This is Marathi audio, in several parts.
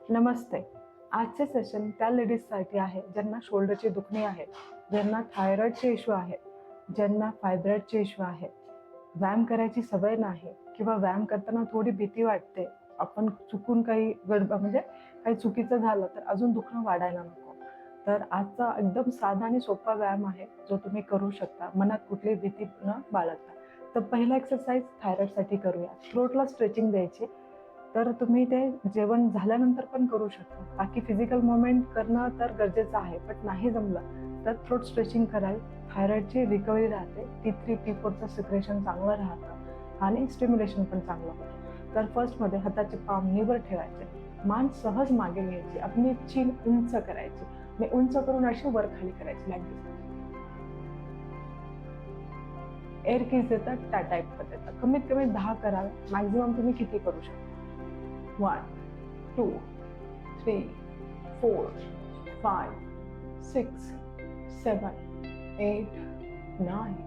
नमस्ते. आजचे सेशन त्या लेडीजसाठी आहे ज्यांना शोल्डरची दुखणी आहे, ज्यांना थायरॉइडचे इश्यू आहे, ज्यांना फायब्रॉइडचे इश्यू आहे, व्यायाम करायची सवय नाही किंवा व्यायाम करताना थोडी भीती वाटते. आपण चुकून काही म्हणजे काही चुकीचं झालं तर अजून दुखणं वाढायला नको. तर आजचा एकदम साधा आणि सोपा व्यायाम आहे जो तुम्ही करू शकता मनात कुठलीही भीती न बाळगता. तर पहिला एक्सरसाइज थायरॉइडसाठी करूया. थ्रोटला स्ट्रेचिंग द्यायची. तर तुम्ही ते जेवण झाल्यानंतर पण करू शकता. बाकी फिजिकल मुवमेंट करणं तर गरजेचं आहे, पण नाही जमलं तर थ्रोट स्ट्रेचिंग कराल. थायरॉइडची रिकव्हरी राहते. T3 T4चं सिक्रेशन चांगलं राहतं आणि स्टिम्युलेशन पण चांगलं होतं. तर फर्स्टमध्ये हाताचे पाम नीवर ठेवायचे, मान सहज मागे घ्यायची, आपली चीन उंच करायची आणि उंच करून अशी वर खाली करायची लाईक दिस. एअर कीज देतात त्या टाईप देतात. कमीत कमी 10 कराल. मॅक्झिमम तुम्ही किती करू शकता. 1, 2, 3, 4, 5, 6, 7, 8, 9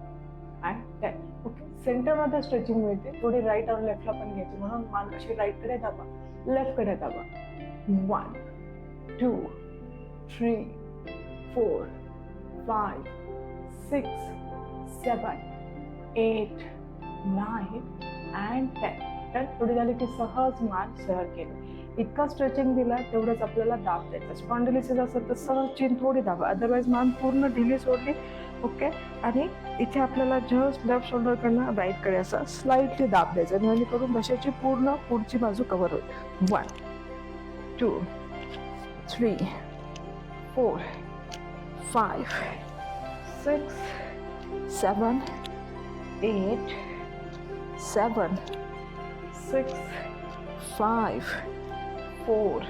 and 10. ओके, सेंटरमध्ये स्ट्रेचिंग मिळते. थोडी राईट और लेफ्टला पण घ्यायची, म्हणून मान अशी राईटकडे दाबा, लेफ्टकडे दाबा. 1, 2, 3, 4, 5, 6, 7, 8, 9 and 10. तर थोडी झाली की सहज मान सरळ केली. इतका स्ट्रेचिंग दिला तेवढंच आपल्याला दाब द्यायचा. स्पॉन्डिलिसिस असेल तर सहज चीन थोडी दाबा, अदरवाईज मान पूर्ण ढिली सोडली. ओके, आणि इथे आपल्याला जस्ट लेफ्ट शोल्डरकडनं राईटकडे असं स्लाइटली दाब द्यायचा, जेणेकरून घशाची पूर्ण पुढची बाजू कव्हर होईल. 1, 2, 3, 4, 5, 6, 7, 8, 7, 6, 5, 4,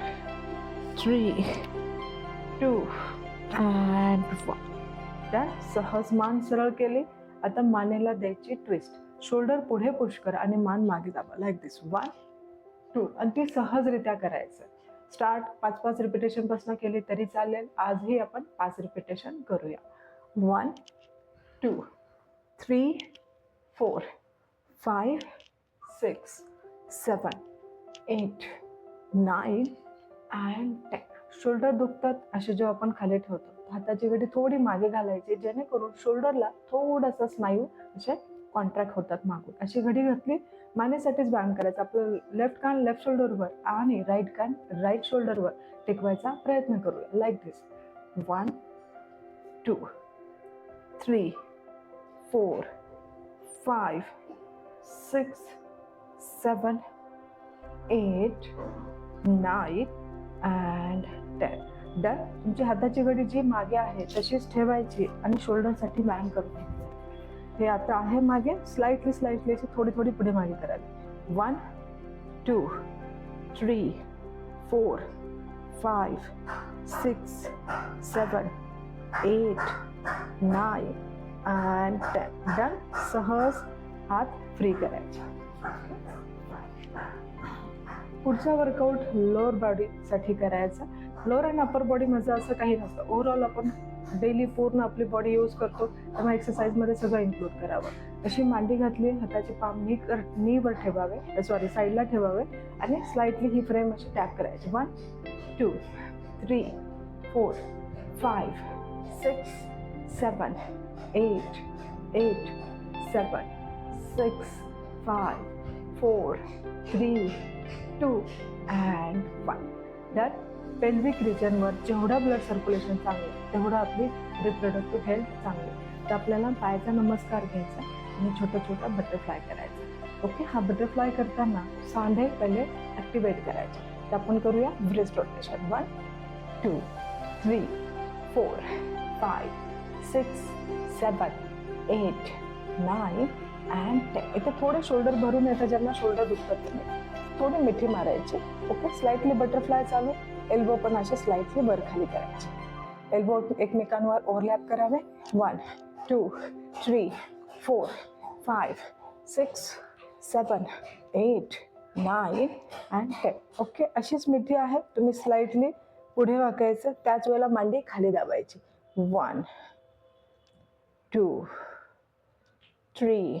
3, 2 and 1. त्या सहज मान सरळ केली. आता मानेला द्यायची ट्विस्ट. शोल्डर पुढे पुश करा आणि मान मागे दाबा लाईक दिस. 1, 2. अगदी सहजरित्या करायचं. स्टार्ट 5-5 रिपिटेशन पासून केली तरी चालेल. आजही आपण 5 रिपिटेशन करूया. 1, 2, 3, 4, 5, 6, 7, 8, 9 and 10. शोल्डर दुखतात असे जेव्हा आपण खाली ठेवतो, हाताची घडी थोडी मागे घालायची, जेणेकरून शोल्डरला थोडासा स्नायू असे कॉन्ट्रॅक्ट होतात मागून. अशी घडी घातली. मानेसाठीच व्यायाम करायचा. आपलं लेफ्ट कान लेफ्ट शोल्डरवर आणि राईट कान राईट शोल्डरवर टेकवायचा प्रयत्न करूया लाईक दिस. 1, 2, 3, 4, 5, 6, 7, 8, 9 and 10. डन. तुमची हाताची घडी जी मागे आहे तशीच ठेवायची आणि शोल्डरसाठी व्यायाम करून घ्यायचा. हे आता आहे मागे, स्लाइटली अशी थोडी थोडी पुढे मागे करावी. 1, 2, 3, 4, 5, 6, 7, 8, 9 and 10. डन. सहज हात फ्री करायचे. पुढचा वर्कआउट लोअर बॉडीसाठी करायचा. लोअर अँड अपर बॉडी माझं असं काही नसतं. ओव्हरऑल आपण डेली पूर्ण आपली बॉडी यूज करतो, त्यामुळे एक्सरसाइजमध्ये सगळं इन्क्लूड करावं. अशी मांडी घातली, हाताचे पाम नीवर ठेवावे, साईडला ठेवावे आणि स्लाइटली ही फ्रेम अशी टॅप करायची. 1, 2, 3, 4, 5, 6, 7, 8, 7, 6, 5, 4, 3, 2 and 1. डन. पेल्विक रिजनवर जेवढं ब्लड सर्क्युलेशन चांगलं तेवढं आपली रिप्रोडक्टिव्ह हेल्थ चांगली. तर आपल्याला पायाचा नमस्कार घ्यायचा आणि छोटा बटरफ्लाय करायचा. ओके, हा बटरफ्लाय करताना सांधे पहिले ॲक्टिवेट करायचे. तर आपण करूया ब्रेस्ट रोटेशन. 1, 2, 3, 4, 5, 6, 7, 8, 9 and 10. इथे थोडे शोल्डर भरून येतं, ज्यांना शोल्डर दुखतात तुम्ही थोडी मिठी मारायची. ओके, स्लाइटली बटरफ्लाय चालू. एल्बो पण असे स्लाइटली वर खाली करायचे. एल्बो एकमेकांवर ओव्हरलॅप करावे. 1, 2, 3, 4, 5, 6, 7, 8, 9 and 10. ओके, अशीच मिठी आहे. तुम्ही स्लाइटली पुढे वाकायचं, त्याच वेळेला मांडी खाली दाबायची. 1, 2, 3,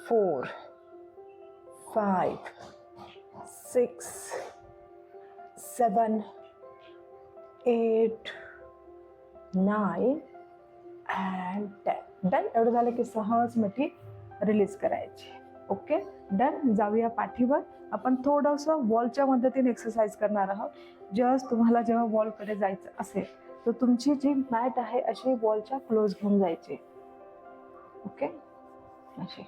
4, 5, 6, 7 8 9 अँड 10. डन. एवढं झालं की सहज मिठी रिलीज करायची. Okay done. जाऊया पाठीवर. आपण थोडंसं वॉलच्या मदतीने एक्सरसाइज करणार आहोत. जस्ट तुम्हाला जेव्हा वॉलकडे जायचं असेल तर तुमची जी मॅट आहे अशी वॉलच्या क्लोज घेऊन जायची. ओके अशी,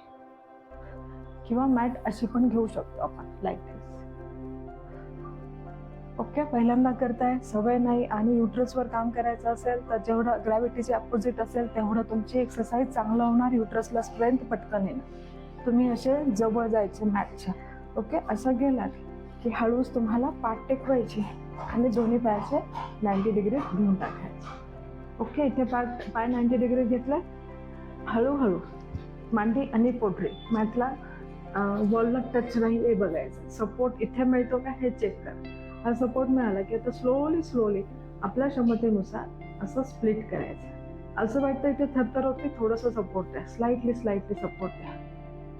किंवा मॅट अशी पण घेऊ शकतो आपण लाईक दिस. ओके पहिल्यांदा करताय, सवय नाही आणि युट्रसवर काम करायचं असेल तर जेवढं ग्रॅव्हिटीचे अपोजिट असेल तेवढं तुमची एक्सरसाइज चांगलं होणार. युट्रसला स्ट्रेंथ पटकन येणार. तुम्ही असे जवळ जायचे मॅटच्या. ओके असं गेलात की हळूच तुम्हाला पाठ टेकवायची आणि दोन्ही पायाचे 90 डिग्री घेऊन टाकायचे. ओके इथे पाय 90 डिग्री घेतलं. हळूहळू मांडी आणि पोटरी मॅटला वॉलला टच नाही हे बघायचं. सपोर्ट इथे मिळतो का हे चेक कर. हा सपोर्ट मिळाला की आता स्लोली आपल्या क्षमतेनुसार असं स्प्लिट करायचं. असं वाटतं इथे थरथर होते, थोडंसं सपोर्ट द्या. स्लाइटली सपोर्ट द्या.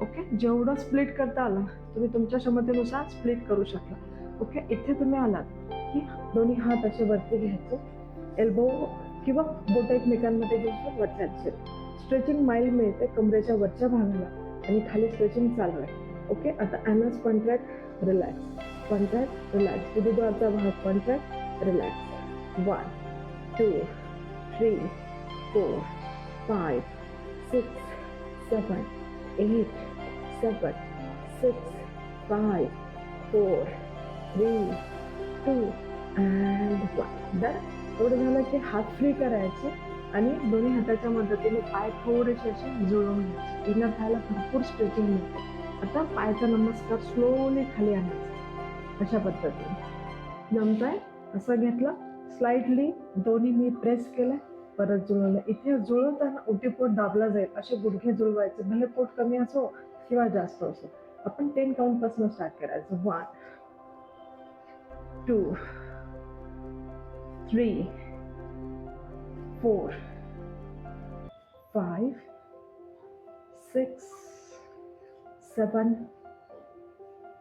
ओके जेवढं स्प्लिट करता आलं तुम्ही तुमच्या क्षमतेनुसार स्प्लिट करू शकता. ओके इथे तुम्ही आलात की दोन्ही हात असे वरती घ्यायचे. एल्बो किंवा बोट एकमेकांमध्ये घेऊन वरच्या दिशेत. स्ट्रेचिंग माइल्ड मिळते कमरेच्या वरच्या भागाला आणि खाली स्ट्रेचिंग चालू आहे. ओके आता anus contract relax, contract relax. उदुद्वारचा भाग कॉन्ट्रॅक्ट रिलॅक्स. 1 2 3 4 5 6 7 8 7 6 5 4 3 2 अँड 1. डन. एवढं झालं की हात फ्री करायचे आणि दोन्ही हाताच्या मदतीने पाय थोडेसे असे जुळवून घ्यायचे. इनर थायला भरपूर स्ट्रेचिंग मिळते. आता पायाचा नमस्कार स्लोली खाली आणायचा अशा पद्धतीने. जमतंय असं घेतलं. स्लाइटली दोन्ही मी प्रेस केलं, परत जुळवलं. इथे जुळवताना ओटीपोट दाबला जाईल असे गुडघे जुळवायचे. भले पोट कमी असो किंवा जास्त असो. आपण 10 काउंट पासून स्टार्ट करायचं. 1 2 3 4 5 6 7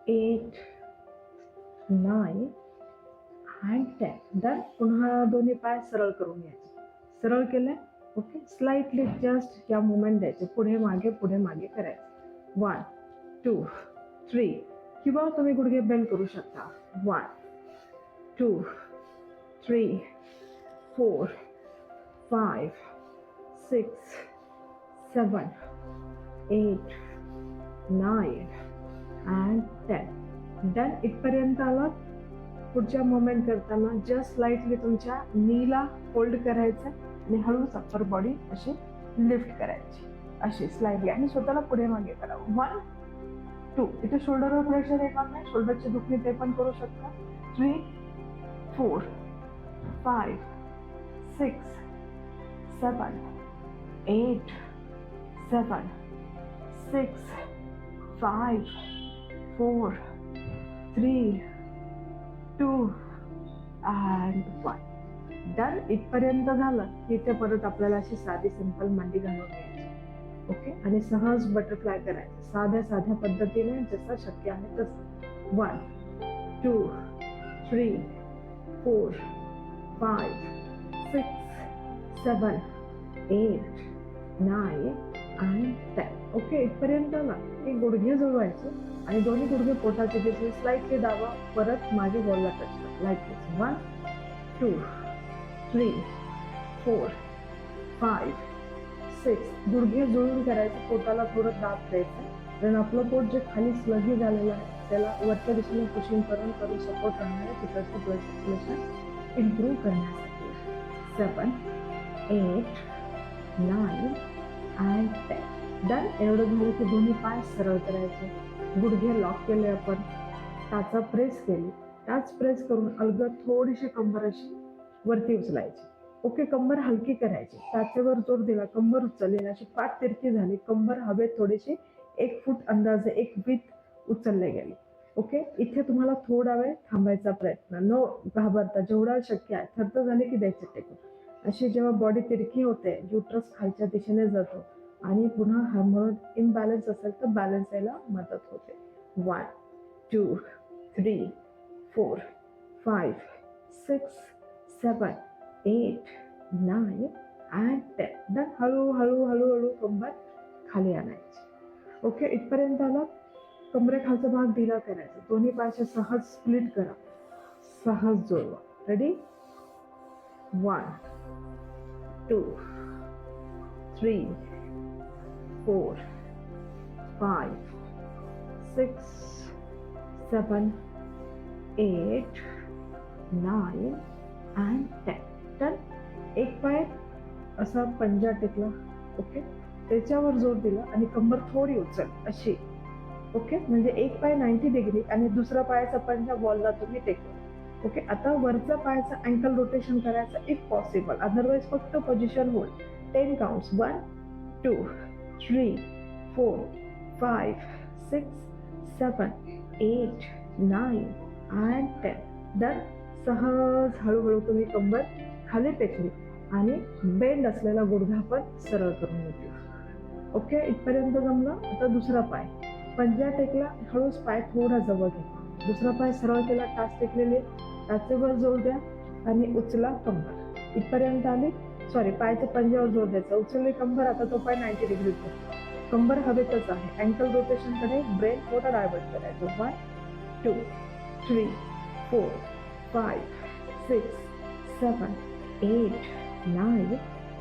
8 9 अँड 10. डन. पुन्हा दोन्ही पाय सरळ करून घ्यायचे. सरळ केले. ओके स्लाइटली जस्ट या मुवमेंट द्यायचे. पुढे मागे करायचे. 1 2 3 किंवा तुम्ही गुडघे बेंड करू शकता. 1 2 3 4 5 6 7 8 9 अँड 10. डन. इथपर्यंत आलात. पुढच्या मोमेंट करताना जस्ट स्लाइटली तुमच्या नीला होल्ड करायचं आणि हळूच अप्पर बॉडी अशी लिफ्ट करायची अशी स्लाइडली आणि स्वतःला पुढे मागे करावं. 1 2 इथे शोल्डरवर प्रेशर येणार नाही. शोल्डरची दुखणी ते पण करू शकता. 3 4 5 6 7 8 7 6 5 4 3 2 अँड 1. डन. इथपर्यंत झालं की इथे परत आपल्याला अशी साधी सिंपल मांडी घालून घ्यायची. ओके आणि सहज बटरफ्लाय करायचं साध्या पद्धतीने जसं शक्य आहे तसं. 1 2 3 4 5 6 7 8 9 अँड 10. ओके इथपर्यंत ना की गुडघे जुळवायचे आणि दोन्ही गुडघे पोटाचे दिसले. स्लाइटली दाबा, परत मागे बॉलला टच करा लाईक दिस. 1 2 3 4 5 6 गुडघे जुळून करायचे. पोटाला थोडं दाब द्यायचं कारण आपलं पोट जे खाली स्लगी झालेलं आहे त्याला वरच्या दिशेने पुशिंग करून सपोर्ट राहणार आहे तिकडचं ब्लड सर्क्युलेशन इम्प्रूव्ह करण्यासाठी. 7 8 9 अँड 10. डन. एवढं झालं की दोन्ही पाय सरळ करायचे. गुडघे लॉक केले आपण. टाचा प्रेस केली. टाच प्रेस करून अलगद थोडीशी कंबर अशी वरती उचलायची. ओके कंबर हलकी करायची. टाचेवर जोर दिला, कंबर उचलली, अशी पाठ तिरकी झाली, कंबर हवेत थोडीशी 1 फूट अंदाजे 1 फीट उचलले गेले. ओके इथे तुम्हाला थोडा वेळ थांबायचा प्रयत्न, न घाबरता जेवढा शक्य आहे. थरथर झाले की द्यायचे टेकून. अशी जेव्हा बॉडी तिरकी होते युट्रस खालच्या दिशेने जातो आणि पुन्हा हार्मोन इनबॅलन्स असेल तर बॅलन्स यायला मदत होते. 1 2 3 4 5, 6, 7, 8, 9 and 10. डन. हळूहळू हळूहळू कंबर खाली आणायची. ओके, इथपर्यंत आला. कमरेखालचा भाग ढिला करायचा. दोन्ही पायाचे सहज स्प्लिट करा, सहज जोडवा. रेडी? 1, 2, 3, 4, 5, 6, 7, 8, 9 and 10. डन. एक पाय असा पंजा टेकला. ओके, त्याच्यावर जोर दिला आणि कंबर थोडी उचल अशी. ओके, म्हणजे एक पाय 90 डिग्री आणि दुसरा पायाचा पंजा वॉलला तुम्ही टेकवा. ओके, आता वरचा पायाचा अँकल रोटेशन करायचा इफ पॉसिबल, अदरवाइज फक्त position hold. 10 counts. 1, 2, 3, 4, 5, 6, 7, 8, 9 and 10. Done. सहज हळूहळू तुम्ही कंबर खाली टेकली आणि बेंड असलेला गुडघा आपण सरळ करून घेतला. ओके, इथपर्यंत जमलं. आता दुसरा पाय पंजा टेकला, हळूच पाय थोडा जवळ घ्या. दुसरा पाय सरळ केला, टाच टेकलेले, टाचेवर जोर द्या आणि उचला कंबर. इथपर्यंत आली. सॉरी, पायाच्या पंजावर जोर द्यायचा, उचलली कंबर. आता तो पाय 90 डिग्री कंबर हवेतच आहे. अँकल रोटेशन कडे ब्रेन थोडा डायव्हर्ट करायचं. 1, 2, 3, 4, 5, 6, 7, 8, 9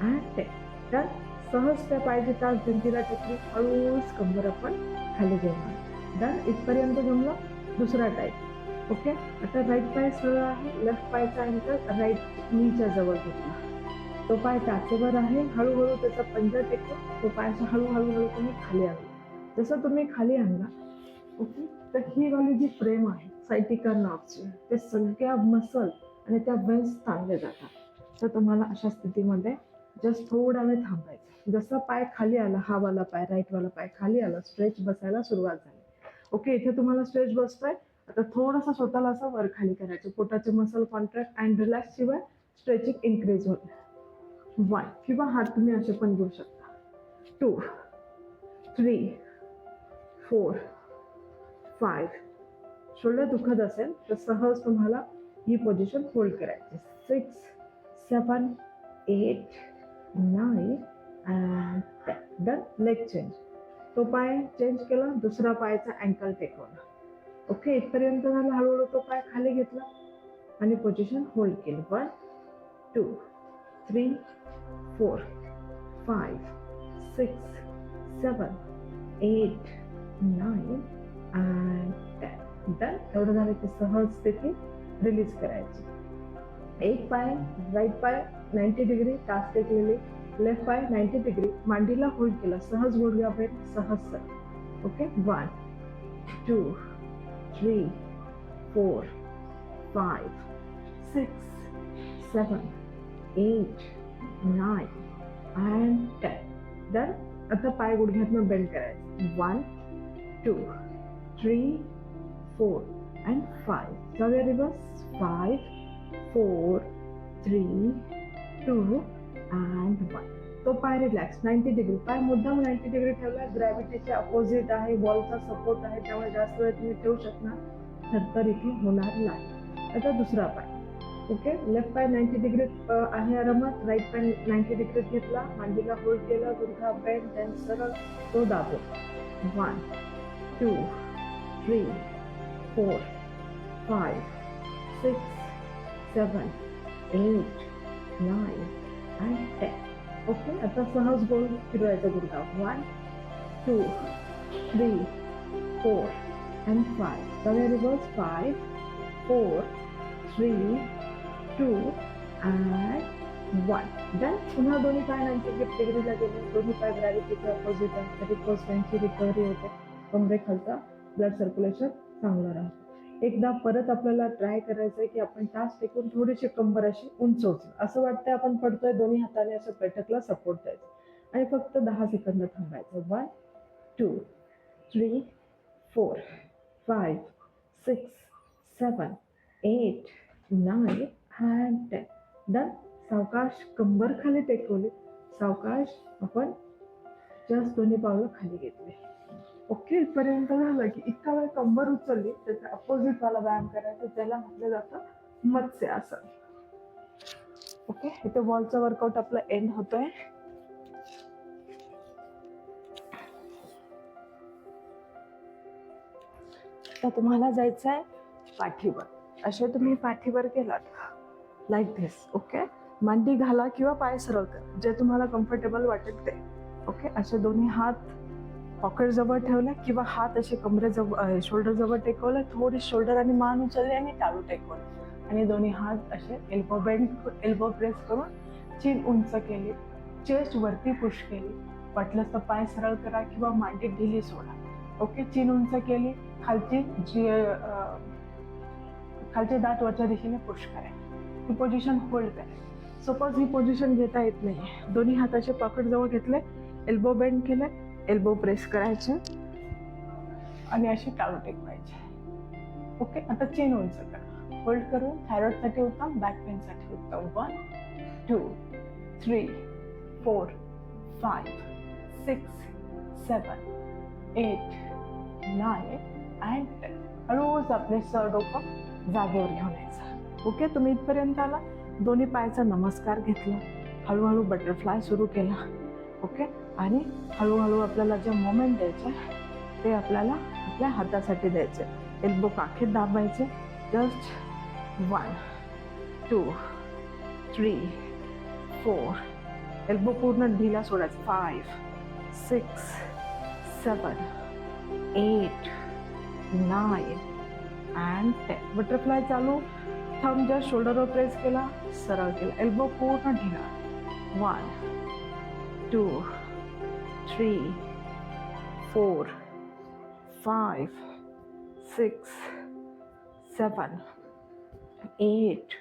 and 10. तर सहज त्या पायाची टाच भिंतीला टेकली, हळूच कंबर आपण खाली घेणार. डन. इथपर्यंत जमलं. दुसरा टाईप. ओके, आता राईट पाय सरळ आहे, लेफ्ट पायचा अँकल राईट नीच्या जवळ घेतला. तो पाय टाचेवर आहे, हळूहळू त्याचा पंजा टेकतो. तो पाय हळूहळू तुम्ही खाली आणला. जसं तुम्ही खाली आणला, ओके, तर ही वाली जी फ्रेम आहे सायटिका नर्वची, ते सगळ्या मसल आणि त्या वेन्स ताणले जातात. तर तुम्हाला अशा स्थितीमध्ये जस्ट थोडा वेळ थांबायचं. जसा पाय खाली आला, हा वाला पाय, राईट वाला पाय खाली आला, स्ट्रेच बसायला सुरुवात झाली. ओके, इथे तुम्हाला स्ट्रेच बसतोय. आता थोडासा स्वतःला असं वर खाली करायचं. पोटाचे मसल कॉन्ट्रॅक्ट अँड रिलॅक्स शिवाय स्ट्रेचिंग इन्क्रीज होत. 1 किंवा हात तुम्ही असे पण घेऊ शकता. 2, 3, 4, 5. शोल्डर दुखत असेल तर सहज तुम्हाला ही पोझिशन होल्ड करायची. 6, 7, 8, 9 and 10. डन. Leg change. तो पाय चेंज केला, दुसरा पायाचा अँकल टेकवला. ओके, इथपर्यंत झालं. हळूहळू तो पाय खाली घेतला आणि पोझिशन होल्ड केली. 1, 2, 3, 4, 5, 6, 7, 8, 9 and 10. डन. एवढं झालं की सहज स्थिती रिलीज करायची. एक पाय, राईट पाय 90 डिग्री टाच टेकलेली, लेफ्ट पाय 90 डिग्री मांडीला होल्ड केला, सहज गुडघ्या बेंड, सहज सर. Okay, 1, 2, 3, 4, 5, 6, 7, 8, 9 and 10. डन. आता पाय गुडघ्यातनं बेंड करायचं. 1, 2, 3, 4 and 5. जाऊया रिवर्स. 5, 4, 3, 2 and 1. तो पाय रिलॅक्स. 90 डिग्री. पाय मुद्दाम 90 डिग्री ठेवला. ग्रॅव्हिटीच्या अपोजिट आहे, वॉलचा सपोर्ट आहे, त्यामुळे जास्त वेळ तुम्ही ठेवू शकणार तर इथे होणार नाही. आता दुसरा पाय. ओके, लेफ्ट पाय 90 डिग्री आहे आरामात, राईट पाय 90 डिग्री घेतला, मांडीला होल्ड केला, गुडघा बेंड, देन सरळ तो दाबो. 1, 2, 3, 4, 5, 6, 7, 8, 9 and 10. ओके, आता सहज गोल फिरवायचा गुडघा. 1, 2, 3, 4 and 5. जाऊया रिवर्स. 5, 4, 3, 2 and 1. डन. पुन्हा दोन्ही पाय 90 डिग्रीला गेले, दोन्ही पाय ग्रॅव्हिटीच्या अपोजिट आहे, तरी पोस्टची रिकव्हरी होते, कमरेखालचा ब्लड सर्क्युलेशन चांगलं राहतं. एकदा परत आपल्याला ट्राय करायचं आहे की आपण टाच टेकून थोडीशी कंबर अशी उंच उचल, असं वाटतंय आपण पडतोय, दोन्ही हाताने असं पेटकला सपोर्ट द्यायचं आणि फक्त 10 सेकंद थांबायचं. 1, 2, 3, 4, 5, 6, 7, 8, 9 and 10. डन. सावकाश कंबर खाली टेकवली, सावकाश आपण जस्ट दोन्ही पावलं खाली घेतले. ओके, इथपर्यंत झालं की इतका वेळ कंबर उचलली, त्याचा अपोजिट वाला व्यायाम करायचा, ज्याला म्हटलं जातं मत्स्यासन. ओके, इथे वॉलचा वर्कआउट आपला एंड होतोय. तर तुम्हाला जायचं आहे पाठीवर. असे तुम्ही पाठीवर गेलात लाईक दिस. ओके, मांडी घाला किंवा पाय सरळ करा, जे तुम्हाला कम्फर्टेबल वाटेल ते. ओके, असे दोन्ही हात पॉकेट जवळ ठेवले किंवा हात असे कमरेजवळ शोल्डर जवळ टेकवले, थोडी शोल्डर आणि मान उचलले आणि टाळू टेकवले आणि दोन्ही हात असे एल्बो प्रेस करून चीन उंच केली, चेस्ट वरती पुश केली. वाटलंच तर पाय सरळ करा किंवा मांडी ढिली सोडा. ओके, चीन उंच केली, खालचे दात वरच्या दिशेने पुश करायचे. ही पोझिशन होल्ड करायची. सपोज ही पोझिशन घेता येत नाही, दोन्ही हात असे पॉकेट जवळ घेतले, एल्बो बेंड केले, एल्बो प्रेस करायचे आणि असे टाळू टेकवायचे. ओके, आता चेन उंच करा, होल्ड करून थायरॉइडसाठी उत्तम, बॅक पेनसाठी उत्तम. 1 2 3 4 5 6 7 8 9 and 10. हळूच आपले सर डोकं जागेवर घेऊन यायचं. ओके, तुम्ही इथपर्यंत आला, दोन्ही पायाचा नमस्कार घेतला, हळूहळू बटरफ्लाय सुरू केला. ओके, आणि हळूहळू आपल्याला जे मोमेंट द्यायचे ते आपल्याला आपल्या हातासाठी द्यायचे. एल्बो काखेत दाबायचे. जस्ट 1 2 3 4. एल्बो पूर्ण ढिला सोडायचा. 5 6 7 8 9 and 10. बटरफ्लाय चालू. थंब जस्ट शोल्डरवर प्रेस केला, सरळ केला, एल्बो पूर्ण ढिला. 1 2 3 4 5 6 7 8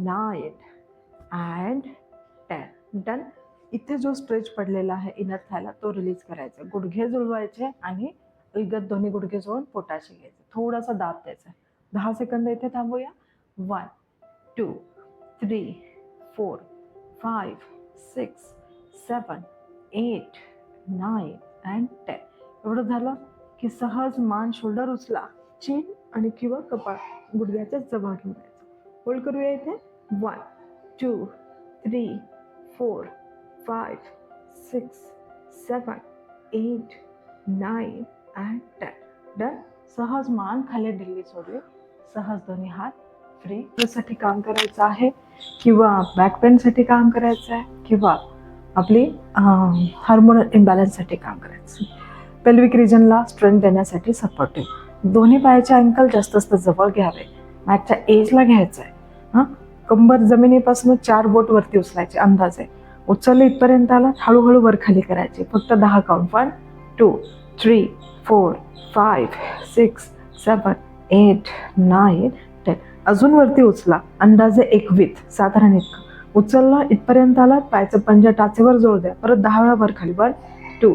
9 and 10. डन. इथे जो स्ट्रेच पडलेला आहे इनर थायला तो रिलीज करायचा. गुडघे जुळवायचे आणि अलगद दोन्ही गुडघे जोडून पोटाशी घ्यायचे. थोडासा दाब द्यायचा. 10 सेकंद इथे थांबूया. 1 2 3 4 5 6 7 8 9 and 10. एवढं झालं की सहज मान शोल्डर उचला, चीन आणि किंवा कपाळ गुडघ्याच्या जवळ घेऊन जायचं. होल्ड करूया इथे. 1 2 3 4 5 6 7 8 9 and 10. डन. सहज मान खाली ढिल्ली सोडली, सहज दोन्ही हात फ्री. साठी काम करायचं आहे किंवा बॅक पेनसाठी काम करायचं आहे किंवा आपली हार्मोनल इम्बॅलन्ससाठी काम करायचं. पेल्विक रिजनला स्ट्रेंथ देण्यासाठी सपोर्टिव्ह. दोन्ही पायाचे अँकल जास्त जवळ घ्यावे, मॅटच्या एजला घ्यायचं आहे. कंबर जमिनीपासून 4 बोट वरती उचलायचे अंदाजे. उचलले इथपर्यंत आला, हळूहळू वर खाली करायचे. फक्त 10 काउंट. 1 2 3 4 5 6 7 8 9 10. अजून वरती उचला, अंदाजे 1 विथ साधारण इतकं. उचलला इथपर्यंत आला, पायाचं पंजा टाचेवर जोड द्या. परत 10 वेळा वर खाली. 1 2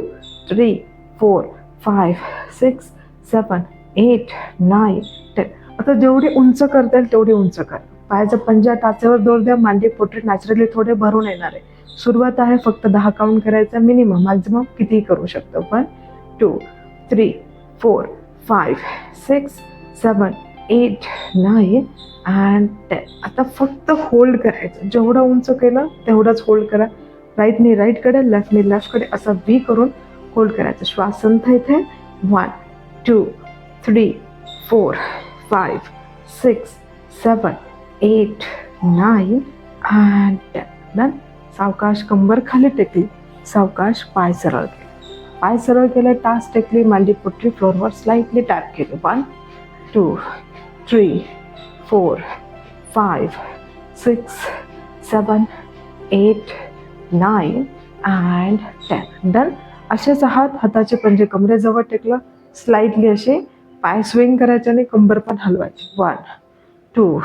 3 4 5 6 7 8 9 10. आता जेवढी उंच करता येईल तेवढी उंच कर. पायाचा पंजा टाचेवर जोड द्या. मांडी पोटे नॅचरली थोडे भरून येणार आहे. सुरुवात आहे फक्त 10 काउंट करायचा. मिनिमम मॅक्झिमम कितीही करू शकतो. 1 2 3 4 5 6 7 8 9 and 10. आता फक्त होल्ड करायचं. जेवढं उंच केलं तेवढंच होल्ड करा. राईट नी राईटकडे, लेफ्ट नी लेफ्टकडे असं व्ही करून होल्ड करायचं. श्वास संथ इथे. 1 2 3 4 5 6 7 8 9 and 10. डन. सावकाश कंबर खाली टेकली, सावकाश पाय सरळ केले. पाय सरळ केले, टाच टेकली, मांडी पुटली, फ्लोअरवर स्लाइटली टॅप केली. 1 2 3 4 5 6 7 8 9 and 10. डन. असेच हाताचे पंजे कमरेजवळ टेकलं, स्लाइटली असे पाय स्विंग करायचे आणि कंबर पण हलवायची. 1 2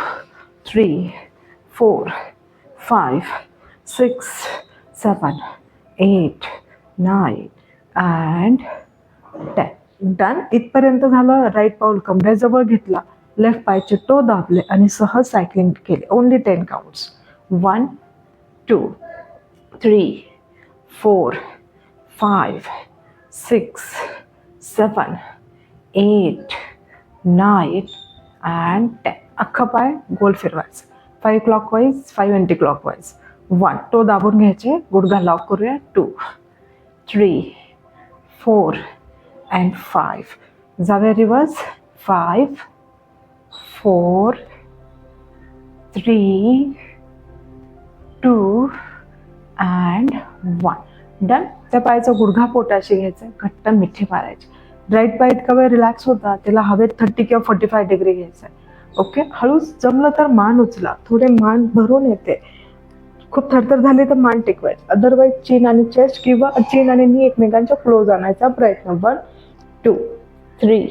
3 4 5 6 7 8 9 and 10. डन. इथपर्यंत झालं. राईट पाऊल कमरेजवळ घेतला, लेफ्ट पायचे टो दाबले आणि सहज सायकलिंग केले. Only 10 counts. 1 2 3 4 5 6 7 8 9 and 10. अख्खा पाय गोल फिरवायचा. 5 क्लॉकवाईज 5 अँटी क्लॉकवाईज. 1 टो दाबून घ्यायचे, गुडघा लॉक करूया. 2 3 4 अँड 5. जाऊया रिवर्स. 5 4 3 2 अँड 1. डन. त्या पायाचा गुडघा पोटाशी घ्यायचा, घट्ट मिठी मारायची. राईट पाय इतका वेळ रिलॅक्स होता, त्याला हवेत 30 किंवा 45 डिग्री घ्यायचा. ओके. हळूच जमलं तर मान उचला, थोडे मान भरून येते. खूप थरथर झाली तर मान टेकवायची. अदरवाईज चीन आणि चेस्ट किंवा चीन आणि नी एकमेकांच्या क्लोज आणायचा प्रयत्न. 1 2 3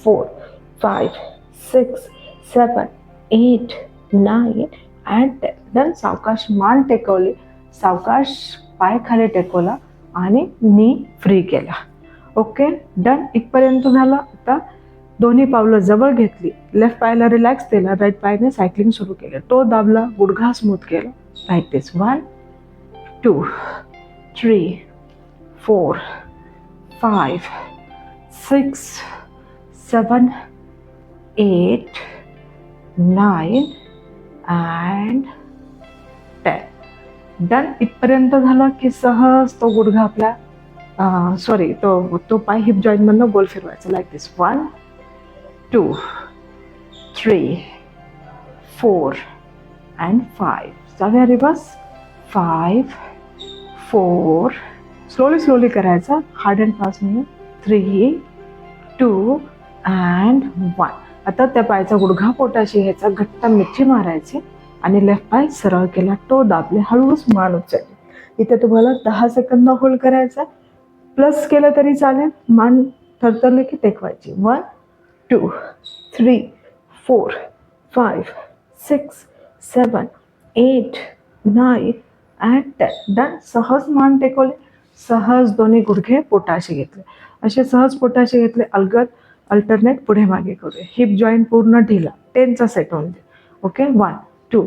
4 5 6 7 8 9 अँड 10. देन सावकाश मान टेकवली, सावकाश पाय खाली टेकवला आणि नी फ्री केला. ओके. डन. इथपर्यंत झालं. आता दोन्ही पावलं जवळ घेतली, लेफ्ट पायाला रिलॅक्स केला, राईट पायाने सायकलिंग सुरू केलं. तो दाबला, गुडघा स्मूथ केला. Like this. 1 2 3 4 5 6 7 8 9 अँड 10. डन. इथपर्यंत झालं की सहज तो गुडघा आपल्या तो पाय हिप जॉईंट मधनं गोल फिरवायचा. Like this. 1 2 3 4 अँड 5. जाऊया रिवर्स. 5 4 स्लोली करायचा, हार्ड अँड फास्ट नाही. 3 2 अँड 1. आता त्या पायाचा गुडघा पोटाशी घ्यायचा, घट्ट मिठी मारायची आणि लेफ्ट पाय सरळ केला, टो दाबले, हळूच मान उचलली. इथे तुम्हाला 10 सेकंद होल्ड करायचा. प्लस केलं तरी चालेल. मान थरथरले की टेकवायची. 1 2 3 4 5 6 7 8 9 अँड 10. डन. सहज मान टेकवले, सहज दोन्ही गुडघे पोटाशी घेतले. असे सहज पोटाशी घेतले, अलगद अल्टरनेट पुढे मागे करूया. हिप जॉईंट पूर्ण ढिला. 10चा सेट होऊन दे. ओके. 1 2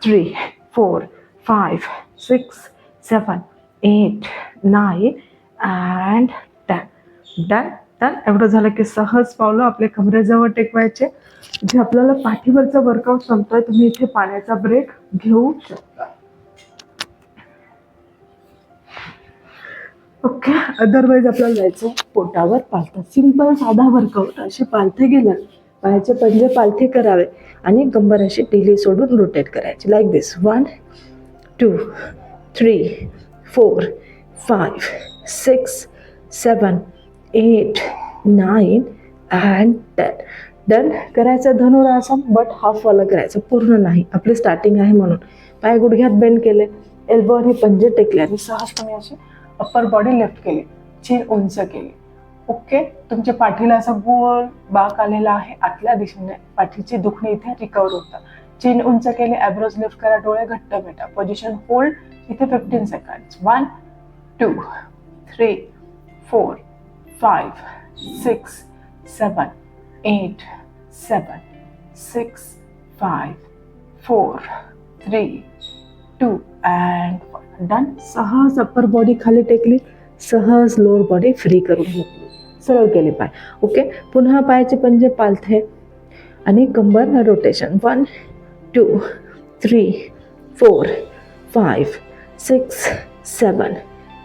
3 4 5 6 7 8 9 अँड 10. डन. डन. एवढं झालं की सहज पावलं आपले कमरेजवळ टेकवायचे. जे आपल्याला पाठीवरचा वर्कआउट संपतोय, तुम्ही इथे पाण्याचा ब्रेक घेऊ शकता. ओके. अदरवाईज आपल्याला जायचं पोटावर पालथा. सिंपल साधा वर्कआउट. असे पालथे गेलं, पायाचे पंजे पालथे करावे आणि कंबर अशी ढिली सोडून रोटेट करायची. Like this. 1 2 3 4 5 6 7 8 9 अँड 10. डन. करायचं धनुरासन, बट हाफवाला करायचं, पूर्ण नाही. आपली स्टार्टिंग आहे म्हणून. पाय गुडघ्यात बेंड केले, एल्बो आणि पंजे टेकले आणि सहजपणे अशी अप्पर बॉडी लिफ्ट केली, चीन उंच केली. ओके. तुमच्या पाठीला असा गोल बाक आलेला आहे आतल्या दिशेने. पाठीची दुखणी इथे रिकवर होतं. चीन उंच केली, ॲब्रोज लिफ्ट करा, डोळे घट्ट भेटा. पोझिशन होल्ड इथे 15 सेकंड. 1 2 3 4 5 6 7 8 7 6 5 4 3 2 अँड 1. डन. सहज अप्पर बॉडी खाली टेकली, सहज लोअर बॉडी फ्री करून घेतली, सरळ केली पाय. ओके. पुन्हा पायाचे पंजे पालथे आणि कंबर रोटेशन. 1 2 3 4 5 6 7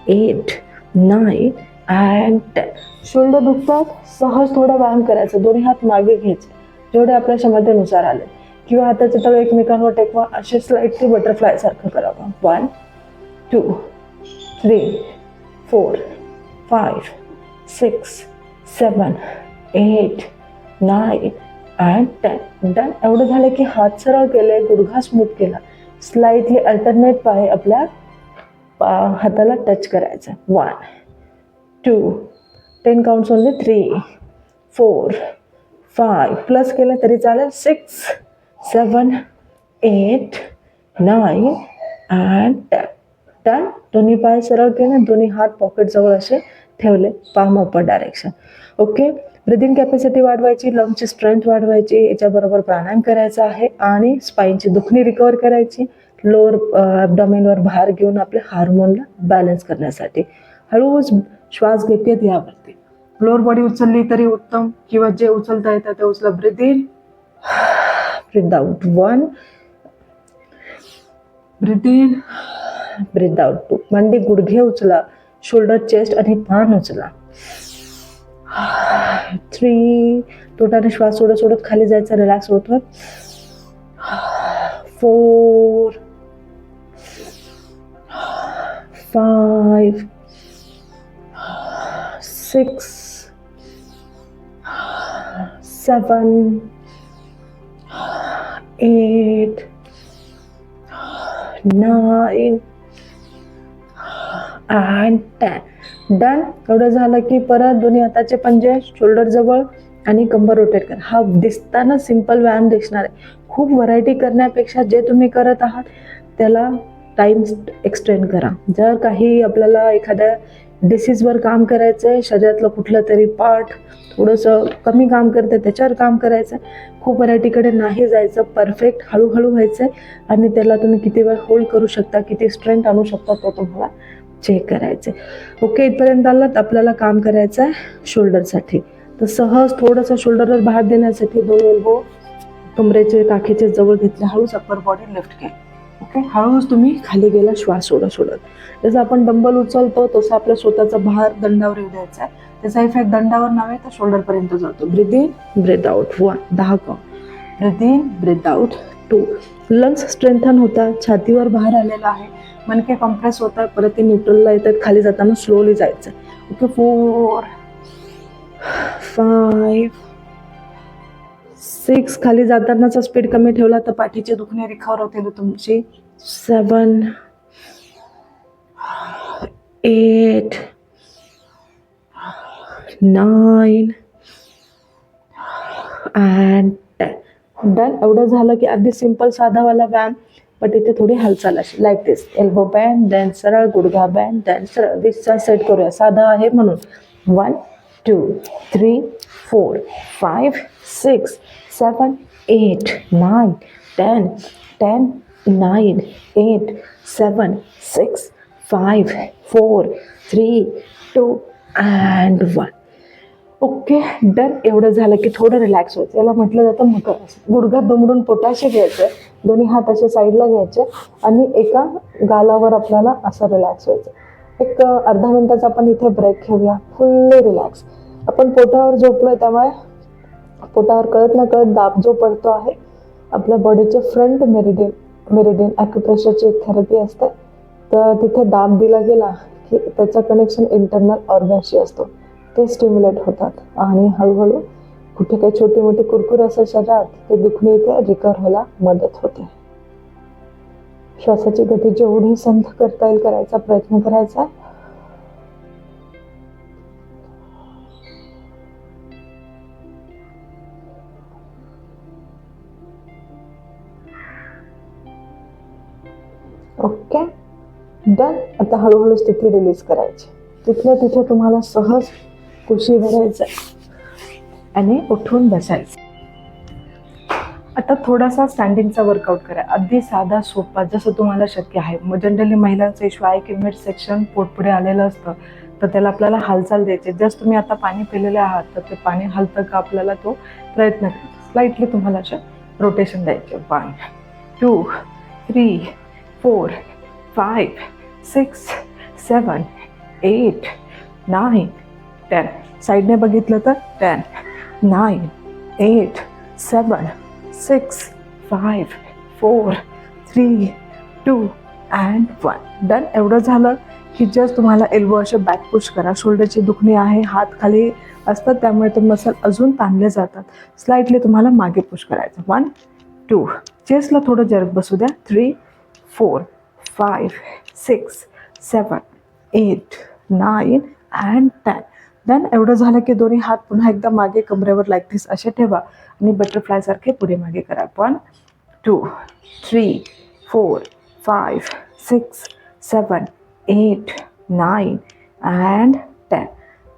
8 9 अँड 10. शोल्डर दुखतात, सहज थोडा व्यायाम करायचा. दोन्ही हात मागे घ्यायचे, जेवढे आपल्या क्षमतेनुसार आले, किंवा हाताचे तळ एकमेकांवर टेकवा. असे स्लाइटली बटरफ्लाय सारखं करावं. 1 2 3 4 5 6 7 8 9 अँड 10. डन. एवढं झालं की हात सरळ केले, गुडघा स्मूथ केला, स्लाइटली अल्टरनेट पाय आपल्या हाताला टच करायचं. 1 2 10 काउंट्स ओनली. 3 4 5 प्लस केलं तरी चालेल. 6 7 8 9 अँड 10. डन. दोन्ही पाय सरळ केले, दोन्ही हात पॉकेट जवळ असे ठेवले, palm upper direction. Okay. Breathing capacity वाढवायची, लंग्सची स्ट्रेंथ वाढवायची, याच्याबरोबर प्राणायाम करायचा आहे आणि स्पाईनची दुखणी रिकवर करायची. लोअर ॲब्डॉमेनवर भार घेऊन आपल्या हार्मोनला बॅलन्स करण्यासाठी हळूच श्वास घेतेत यावरती. लोअर बॉडी उचलली तरी उत्तम, किंवा जे उचलता येतं ते उचला. Breathe in breathe out 1, breathe in, breathe out 2. मांडी गुडघे उचला, शोल्डर चेस्ट आणि मान उचला. 3, तोंडाने श्वास सोडत सोडत खाली जायचा, रिलॅक्स होत. 4, 5, 6, 7, 8, 9 and 10. डन. एवढं झालं की परत दोन्ही हाताचे पंजे शोल्डर जवळ आणि कंबर रोटेट करा. हा दिसताना सिंपल व्यायाम दिसणार आहे. खूप व्हरायटी करण्यापेक्षा जे तुम्ही करत आहात त्याला टाइम एक्सटेंड करा. जर काही आपल्याला एखाद्या डिसीजवर काम करायचं आहे, शरीरातलं कुठलं तरी पार्ट थोडंसं कमी काम करतं त्याच्यावर काम करायचं आहे, खूप व्हरायटीकडे नाही जायचं, परफेक्ट हळूहळू व्हायचं आहे आणि त्याला तुम्ही किती वेळ होल्ड करू शकता, किती स्ट्रेंथ आणू शकता ते तुम्हाला चेक करायचं आहे. ओके, इथपर्यंत आलात. आपल्याला काम करायचं आहे शोल्डरसाठी. तर सहज थोडंसं शोल्डरवर भार देण्यासाठी दोन एल्बो कमरेचे काखेचे जवळ घेतले, हळूच अप्पर बॉडी लिफ्ट केली. ओके, हळूच तुम्ही खाली गेला श्वास सोडत सोडत. जसं आपण डंबल उचलतो तसं आपल्या स्वतःचा भार दंडावर येऊ द्यायचा आहे. त्याचा इफेक्ट दंडावर नव्हे तर शोल्डरपर्यंत जातो. Breathe in, breathe out 1, 10 count. Breathe in, breathe out 2. Lungs strengthen होतात, छातीवर भार आलेला आहे, मनके कम्प्रेस होतात, परत ते न्यूट्रलला येतात, खाली जाताना स्लोली जायचं. ओके, 4, 5, 6, खाली जातानाचा स्पीड कमी ठेवला तर पाठीचे दुखणे रिकव्हर होतील तुमची. 7, 8, 9 and 10. डन. एवढं झालं की अगदी सिंपल साधावाला व्यायाम, पण इथे थोडी हालचाल अशी लाईक दिस. एल्बो बँड, देन सरळ, गुडघा बँड, देन सरळ. 20चा सेट करूया, साधा आहे म्हणून. 1, 2, 3, 4, 5, 6, 7, 8, 9, 10, 10, 9, 8, 7, 6, 5, 4, 3, 2 and 1. Okay, done. एवढं झालं की थोडं रिलॅक्स व्हायचं. याला म्हटलं जातं मकर आसन. गुडघा दुमडून पोटाशी घ्यायचं, दोन्ही हात असे साईडला घ्यायचे आणि एका गालावर आपल्याला असं रिलॅक्स व्हायचं. एक अर्धा मिनिटाचा आपण इथे ब्रेक घेऊया. Fully relax. आपण पोटावर झोपलोय त्यामुळे पोटावर कळत न कळत दाब जो पडतो आहे आपल्या बॉडीचे फ्रंट मेरिडियन ॲक्युप्रेशरची एक थेरपी असते. तर तिथे दाब दिला गेला की त्याचं कनेक्शन इंटरनल ऑर्गनशी असतो, ते स्टिम्युलेट होतात आणि हळूहळू कुठे काही छोटी मोठी कुरकुर असेल शरीरात ते दुखणे इथे रिकवर व्हायला मदत होते. श्वासाची गती जेवढी संथ करता येईल करायचा प्रयत्न करायचा. Okay, done. आता हळूहळू स्थिती रिलीज करायची. तिथल्या तिथे तुम्हाला सहज कुशी भरायचं आणि उठून बसायचं. आता थोडासा स्टँडिंगचा वर्कआउट करा, अगदी साधा सोपा जसं तुम्हाला शक्य आहे. मग जनरली महिलांचा इश्यू आहे की मिड सेक्शन पोट पुढे आलेलं असतं, तर त्याला आपल्याला हालचाल द्यायची. जस्ट तुम्ही आता पाणी पिलेले आहात तर ते पाणी हलतं का आपल्याला तो प्रयत्न करायचा. स्लाइटली तुम्हाला असे रोटेशन द्यायचे. 1, 2, 3, 4, 5, 6, 7, 8, 9, 10. साईडने बघितलं तर 10, 9, 8, 7, 6, 5, 4, 3, 2 and 1. डन. एवढं झालं की जस्ट तुम्हाला एल्बो असे बॅक पुश करा. शोल्डरची दुखणी आहे, हात खाली असतात त्यामुळे ते मसल अजून ताणले जातात. स्लाइटली तुम्हाला मागे पुश करायचं. 1, 2, चेस्टला थोडं जर्क बसू द्या. 3, 4, 5, 6, 7, 8, 9 and 10. देन एवढं झालं की दोन्ही हात पुन्हा एकदा मागे कमरेवर लाईक दिस असे ठेवा आणि बटरफ्लाय सारखे पुढे मागे करा. 1, 2, 3, 4, 5, 6, 7, 8, 9 and 10.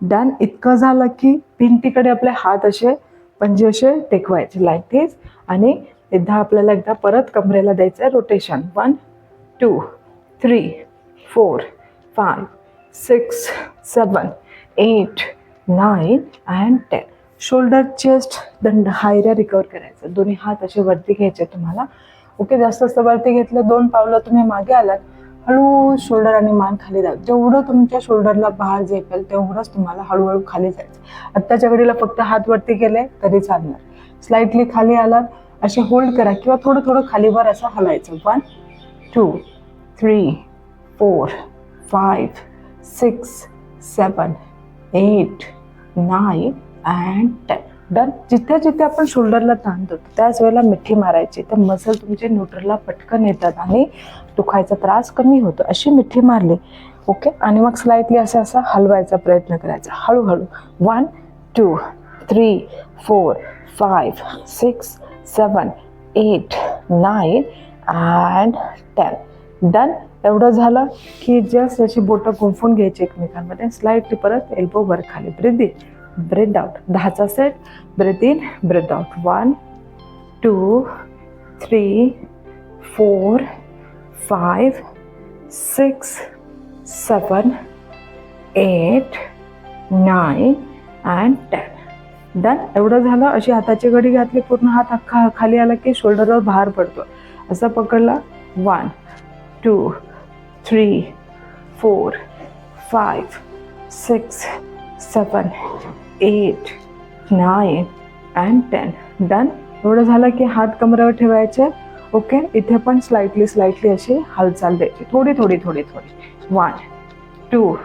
डन. इतकं झालं की भिंतीकडे आपले हात असे पंजे असे टेकवायचे लाईक दिस आणि एकदा परत कमरेला द्यायचं रोटेशन. 1, 2, 3, 4, 5, 6, 7, 8, 9 and 10. शोल्डर, चेस्ट, दंड हा एरिया रिकवर करायचा. दोन्ही हात असे वरती घ्यायचे तुम्हाला. ओके, जास्त जास्त वरती घेतलं, 2 पावलं तुम्ही मागे आलात, हळू शोल्डर आणि मान खाली द्या. जेवढं तुमच्या शोल्डरला भार झेपेल तेवढंच तुम्हाला हळूहळू खाली जायचं. आत्ताच्या घडीला फक्त हात वरती केले तरी चालणार. स्लाइटली खाली आलात, असे होल्ड करा किंवा थोडं थोडं खालीवर असं हलायचं. 1 2 3 4 5 6 7 8 9 and 10. डन. जिथे जिथे आपण शोल्डरला ताण देतो त्याच वेळेला मिठी मारायची. तर मसल तुमचे न्यूट्रलला पटकन येतात आणि दुखायचा त्रास कमी होतो. अशी मिठी मारली. ओके, आणि मग स्लाइटली असं असं हलवायचा प्रयत्न करायचा हळूहळू. 1 2 3 4 5 6 7 8 9 and 10. डन. एवढं झालं की जस्ट अशी बोटं गुंफून घ्यायची एकमेकांमध्ये. स्लाइटली परत एल्बो वर खाली. Breathe in, breathe out. 10चा set. Breathe in, breathe out. 1 2 3 4 5 6 7 8 9 and 10. Done. एवढं झालं. अशी हाताची घडी घातली, पूर्ण हात अख्खा खाली आला की शोल्डरवर भार पडतो. असं पकडला. 1 2 3 4 5 6 7 8 9 and 10. डन. एवढं झालं की हात कमरेवर ठेवायचे. ओके, इथे पण स्लाइटली अशी हालचाल द्यायची, थोडी थोडी थोडी थोडी. 1 2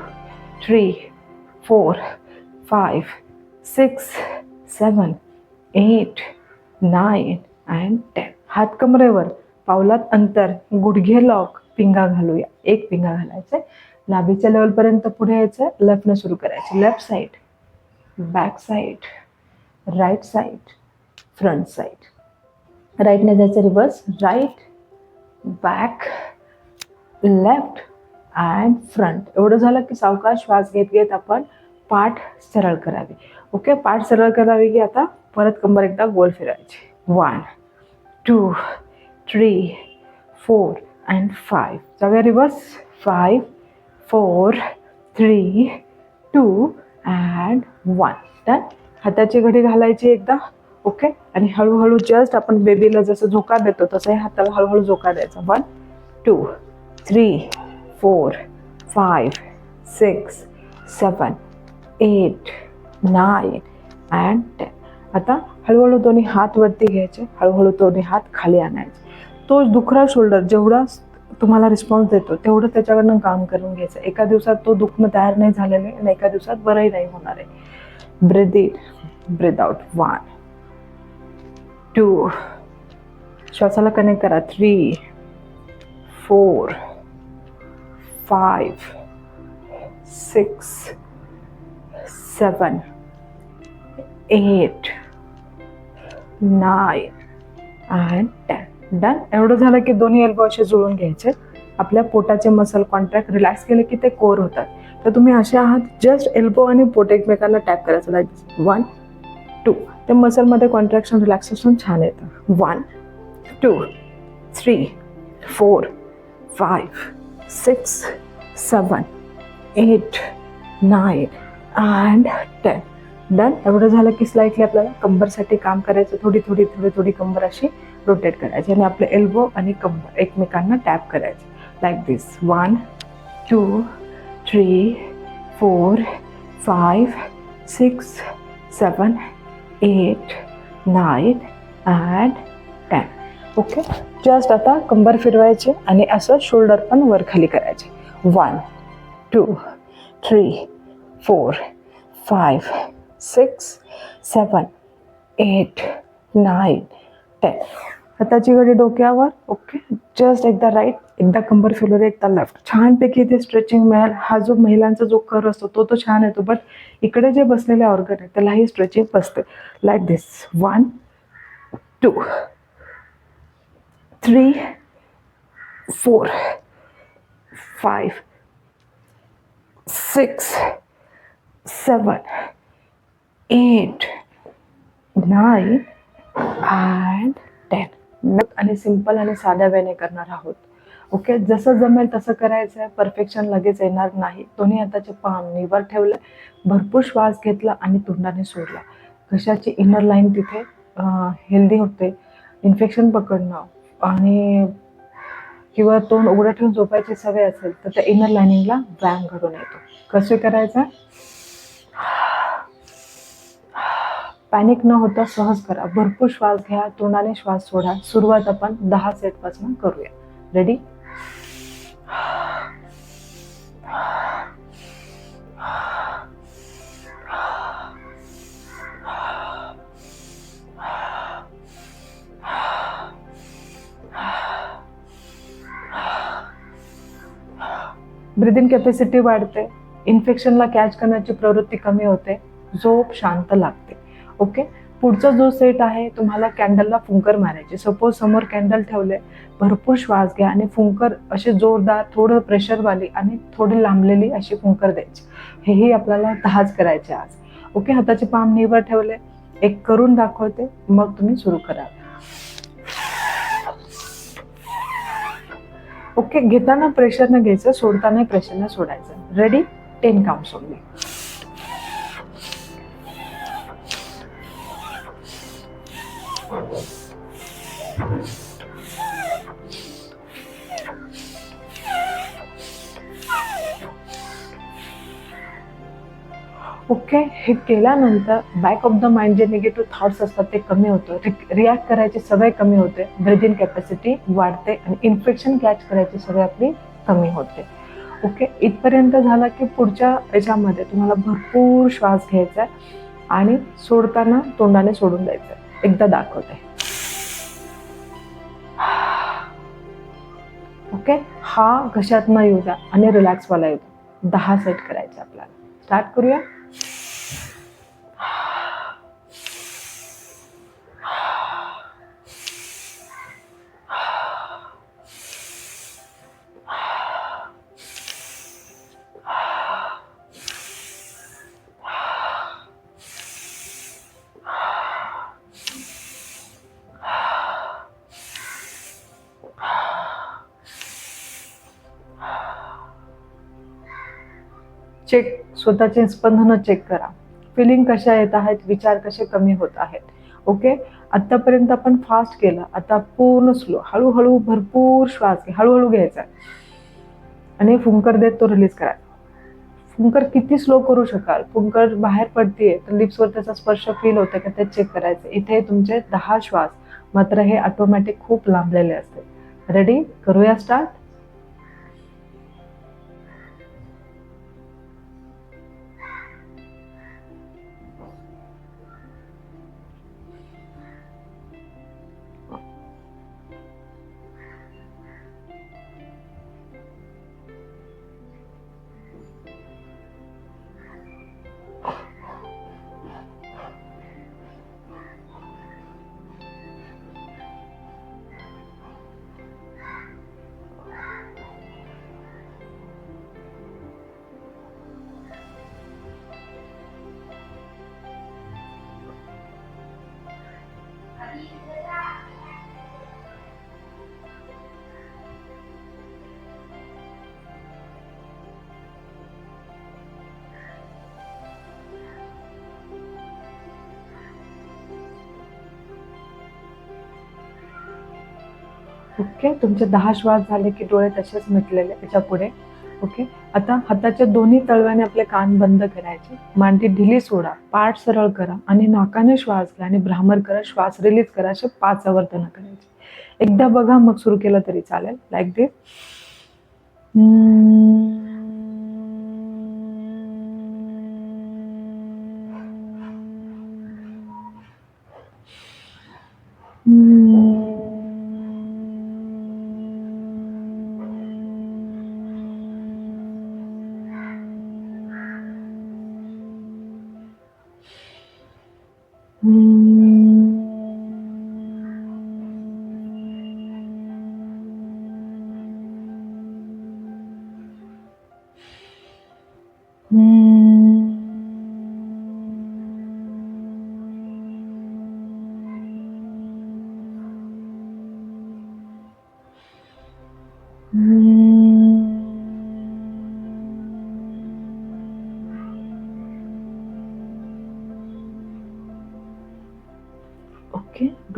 3 4 5 6 7 8 9 and 10. हात कमरेवर, पावलात अंतर, गुडघे लॉक, पिंगा घालूया. एक पिंगा घालायचे. नाभीच्या लेवलपर्यंत पुढे यायचं. लेफ्टनं सुरू करायचे. Left side, back side, right side, front side. राईटने जायचं reverse. Right, back, left and front. एवढं झालं की सावकाश श्वास घेत घेत आपण पाठ सरळ करावी. ओके, पाठ सरळ करावी की आता परत कंबर एकदा गोल फिरायची. 1 2 3 4 and 5. जाऊया रिव्हर्स. 5 4 3 2 and 1. डन. हाताची घडी घालायची एकदा. ओके, आणि हळूहळू जस्ट आपण बेबीला जसं झोका देतो तसंही हाताला हळूहळू झोका द्यायचा. 1 2 3 4 5 6 7 8 9 and 10. आता हळूहळू दोन्ही हात वरती घ्यायचे, हळूहळू दोन्ही हात खाली आणायचे. तो दुखरा शोल्डर जेवढा तुम्हाला रिस्पॉन्स देतो तेवढं त्याच्याकडनं काम करून घ्यायचं. एका दिवसात तो दुखणं तयार नाही झालेलं आहे आणि एका दिवसात बरंही नाही होणार आहे. Breathe in, breathe out. 1 2 श्वासाला कनेक्ट करा. 3 4 5 6 7 8 9 and 10. डन. एवढं झालं की दोन्ही एल्बो असे जुळून घ्यायचे. आपल्या पोटाचे मसल कॉन्ट्रॅक्ट रिलॅक्स केले की ते कोर होतात. तर तुम्ही असे आहात, जस्ट एल्बो आणि पोट एकमेकांना टॅप करायचं. लाईक 1 2. ते मसलमध्ये कॉन्ट्रॅक्शन रिलॅक्सेशन छान येतं. 1 2 3 4 5 6 7 8 9 and 10. डन. एवढं झालं की स्लाइटली आपल्याला कंबरसाठी काम करायचं. थोडी थोडी थोडी थोडी कंबर अशी रोटेट करायची आणि आपले एल्बो आणि कंबर एकमेकांना टॅप करायचे. Like this. 1 2 3 4 5 6 7 8 9 and 10. Okay, just आता कंबर फिरवायचे आणि असं शोल्डर पण वर खाली करायचे. 1 2 3 4 5 6 7 8 9 10. हाताची घडी डोक्यावर. ओके, जस्ट एकदा राईट, एकदा कंबर फिरवली, एकदा लेफ्ट. छानपैकी इथे स्ट्रेचिंग मिळेल. हा जो महिलांचा जो कर असतो तो छान येतो, बट इकडे जे बसलेले ऑर्गन आहे त्यालाही स्ट्रेचिंग बसते. Like this. 1 2 3 4 5 6 7 8 9 and 10. आणि सिंपल आणि साध्या वेने करणार आहोत. ओके, जसं जमेल तसं करायचं आहे. परफेक्शन लगेच येणार नाही. दोन्ही हाताचे पाम वर ठेवले, भरपूर श्वास घेतला आणि तोंडाने सोडला. घशाची इनर लाईन तिथे हेल्दी होते. इन्फेक्शन पकडणं आणि किंवा तोंड उघडं ठेवून झोपायची सवय असेल तर त्या इनर लाइनिंगला व्यायाम घडून येतो. कसे करायचा? पॅनिक न होता सहज करा. भरपूर श्वास घ्या, तोंडाने श्वास सोडा. सुरुवात आपण 10 सेट पासून करूया. रेडी? ब्रिदिंग कॅपॅसिटी वाढते, इन्फेक्शनला कॅच करण्याची प्रवृत्ती कमी होते, झोप शांत लागते. ओके, पुढचा जो सेट आहे तुम्हाला कॅन्डलला फुंकर मारायची. सपोज समोर कॅन्डल ठेवले, भरपूर श्वास घ्या आणि फुंकर असे जोरदार, थोडं प्रेशरवाली आणि थोडी लांबलेली अशी फुंकर द्यायची. हेही आपल्याला 10च करायचे आज. ओके, हाताचे पाम नीवर ठेवले, एक करून दाखवते, मग तुम्ही सुरू करा. ओके, घेताना प्रेशरने घ्यायचं, सोडताना प्रेशरने सोडायचं. रेडी? 10 counts only. ओके, हे केल्यानंतर बॅक ऑफ द माइंड जे निगेटिव्ह थॉट्स असतात ते कमी होतं, रिॲक्ट करायची सवय कमी होते, ब्रिदिंग कॅपॅसिटी वाढते आणि इन्फेक्शन कॅच करायची सवय आपली कमी होते. ओके, इथपर्यंत झालं की पुढच्या याच्यामध्ये तुम्हाला भरपूर श्वास घ्यायचा आहे आणि सोडताना तोंडाने सोडून द्यायचं. एकदा दाखवते. ओके, हा घशात न येऊ द्या आणि रिलॅक्सवाला येऊ द्या. 10 सेट करायचे आपल्याला. स्टार्ट करूया. चेक, स्वतःचे स्पंदनं चेक करा. फिलिंग कशा येत आहेत, विचार कसे कमी होत आहेत. ओके, आतापर्यंत आपण फास्ट केलं, आता पूर्ण स्लो, हळूहळू भरपूर श्वास घ्या, हळूहळू घ्यायचा आणि फुंकर देत तो रिलीज करा. फुंकर किती स्लो करू शकाल? फुंकर बाहेर पडतीये तर लिप्सवर त्याचा स्पर्श फील होतं का ते चेक करायचं. इथे तुमचे 10 श्वास, मात्र हे ऑटोमॅटिक खूप लांबलेले असते. रेडी? करूया स्टार्ट. ओके, तुमचे 10 श्वास झाले की डोळे तसेच मिटलेले त्याच्या पुढे. ओके, आता हाताच्या दोन्ही तळव्याने आपले कान बंद करायचे, मांडी ढिली सोडा, पाठ सरळ करा आणि नाकाने श्वास घ्या आणि भ्रामर करा, श्वास रिलीज करा. असे 5 आवर्तन करायचे. एकदा बघा, मग सुरू केलं तरी चालेल. लाईक दिस.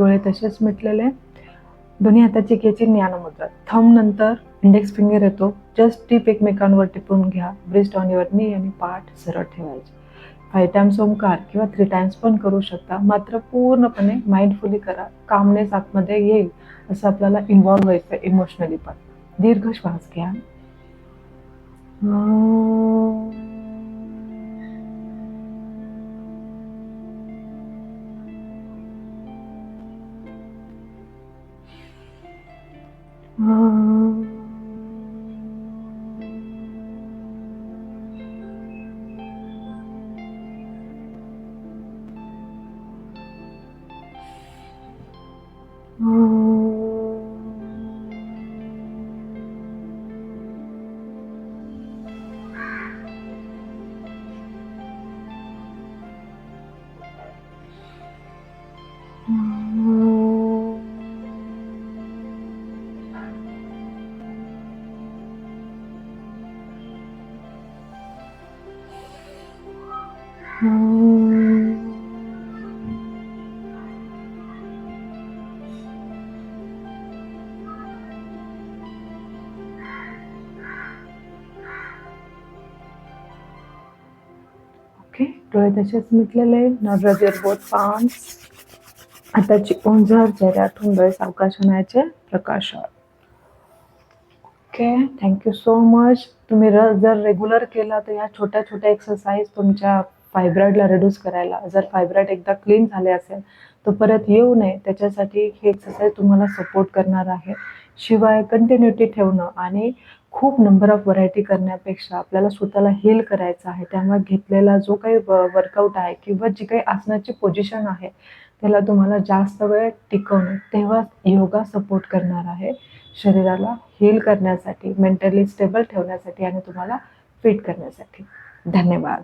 डोळे तसेच मिटलेले. दोन्ही हाताची घ्यायची ज्ञानमुद्रा. थंब नंतर इंडेक्स फिंगर येतो. जस्ट टीप एकमेकांवर टिपून घ्या. ब्रेस्ट ऑन युअर नी आणि पाठ सरळ ठेवायचे. 5 टाइम्स ओंकार किंवा 3 टाइम्स पण करू शकता. मात्र पूर्णपणे माइंडफुली करा. कामनेस आतमध्ये येईल असं आपल्याला इन्व्हॉल्व्ह व्हायचं इमोशनली पण. दीर्घ श्वास घ्या. ओके, डोळे तसेच मिटलेले. नाउ रब युअर बोथ पाम्स. हाताची ओंजळ चेहऱ्यातून डोळे सावकाश आणायचे प्रकाशात. Okay, thank you so much. तुम्ही जर रेग्युलर केला तर या छोट्या छोट्या एक्सरसाइज तुमच्या फायब्रॉइडला रिड्यूस करायला, जर फायब्रॉइड एकदा क्लीन झाले असेल तर परत येऊ नये त्याच्यासाठी ही एक्सरसाइज तुम्हाला सपोर्ट करणार आहे. शिवाय कंटिन्युटी ठेवणं आणि खूप नंबर ऑफ व्हरायटी करण्यापेक्षा आपल्याला स्वतःला हील करायचं आहे. त्यामुळे घेतलेला जो काही वर्कआउट आहे किंवा जी काही आसनाची पोझिशन आहे त्याला तुम्हाला जास्त वेळ टिकवणं, तेव्हा योगा सपोर्ट करणार आहे शरीराला हील करण्यासाठी, मेंटली स्टेबल ठेवण्यासाठी आणि तुम्हाला फिट करण्यासाठी. धन्यवाद.